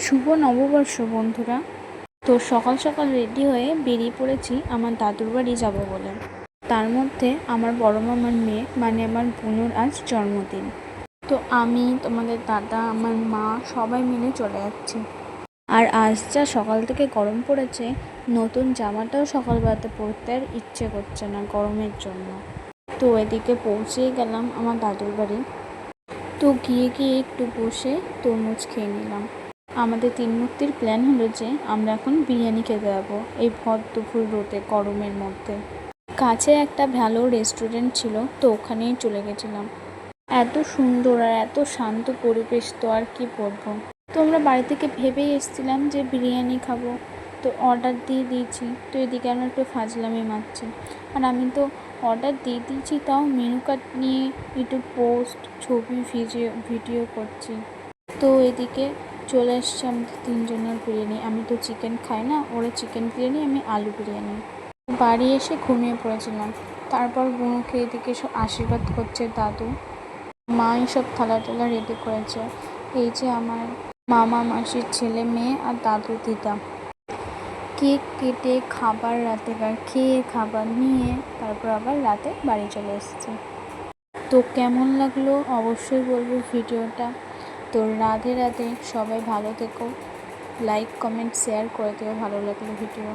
শুভ নববর্ষ বন্ধুরা। তো সকাল সকাল রেডি হয়ে বেরিয়ে পড়েছি আমার দাদুর বাড়ি যাবো বলে। তার মধ্যে আমার বড় মামার মেয়ে মানে আমার বোনের আজ জন্মদিন। তো আমি, তোমাদের দাদা, আমার মা সবাই মিলে চলে যাচ্ছি। আর আজ যা সকাল থেকে গরম পড়েছে, নতুন জামাটাও সকালবেলাতে পরতে আর ইচ্ছে করছে না গরমের জন্য। তো এদিকে পৌঁছেই গেলাম আমার দাদুর বাড়ি। তো গিয়ে একটু বসে তরমুজ খেয়ে নিলাম। আমাদের তিন মূর্তির প্ল্যান হলো যে আমরা এখন বিরিয়ানি খেতে যাবো এই ভর দুপুর রোদে গরমের মধ্যে। কাছে একটা ভালো রেস্টুরেন্ট ছিল, তো ওখানেই চলে গেছিলাম। এত সুন্দর আর এত শান্ত পরিবেশ, তো আর কি বলবো। তো আমরা বাড়ি থেকে ভেবেই এসেছিলাম যে বিরিয়ানি খাবো, তো অর্ডার দিয়ে দিয়েছি। তো এদিকে আমরা একটু ফাজলামি মারছি, আর আমি তো অর্ডার দিয়ে দিয়েছি, তাও মেনু কার্ড নিয়ে একটু পোস্ট ছবি ভিডিও করছি। তো এদিকে চলে এসছে আমাদের তিনজনের বিরিয়ানি। আমি তো চিকেন খাই না, ওরা চিকেন বিরিয়ানি, আমি আলু বিরিয়ানি। বাড়ি এসে ঘুমিয়ে পড়েছিলাম। তারপর বোনকে এদিকে সব আশীর্বাদ করছে দাদু। মা সব থালা টালা রেডি করেছে। এই যে আমার মামা মাসির ছেলে মেয়ে আর দাদু দিদা। কেক কেটে খাবার রাতের খেয়ে খাবার নিয়ে তারপর আবার রাতে বাড়ি চলে এসেছে। তো কেমন লাগলো অবশ্যই বলবো ভিডিওটা। তো রাধে রাধে, সবাই ভালো থেকো। লাইক কমেন্ট শেয়ার করে দিও ভালো লাগলো ভিডিও।